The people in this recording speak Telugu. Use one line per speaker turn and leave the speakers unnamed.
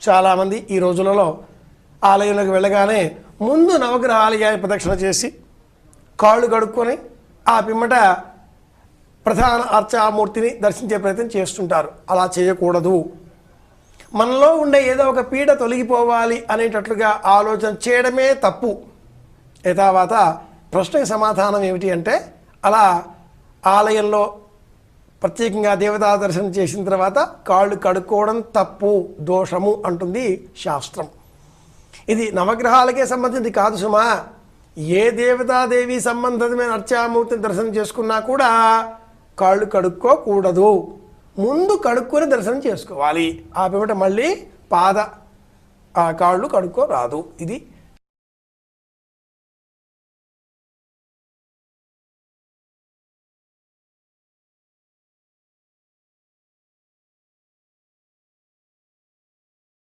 చాలామంది ఈ రోజులలో ఆలయంలోకి వెళ్ళగానే ముందు నవగ్రహాలయ ప్రదక్షిణ చేసి కాళ్ళు కడుక్కొని ఆ పిమ్మట ప్రధాన అర్చామూర్తిని దర్శించే ప్రయత్నం చేస్తుంటారు. అలా చేయకూడదు. మనలో ఉండే ఏదో ఒక పీడ తొలగిపోవాలి అనేటట్లుగా ఆలోచన చేయడమే తప్పు. యథావాత ప్రశ్నకు సమాధానం ఏమిటి అంటే, అలా ఆలయంలో ప్రత్యేకంగా దేవతా దర్శనం చేసిన తర్వాత కాళ్ళు కడుక్కోవడం తప్పు, దోషము అంటుంది శాస్త్రం. ఇది నవగ్రహాలకే సంబంధించి కాదు సుమా. ఏ దేవతాదేవి సంబంధితమైన అర్చామూర్తిని దర్శనం చేసుకున్నా కూడా కాళ్ళు కడుక్కోకూడదు. ముందు కడుక్కొని దర్శనం చేసుకోవాలి. ఆ పిమ్మట మళ్ళీ కాళ్ళు కడుక్కోరాదు. ఇది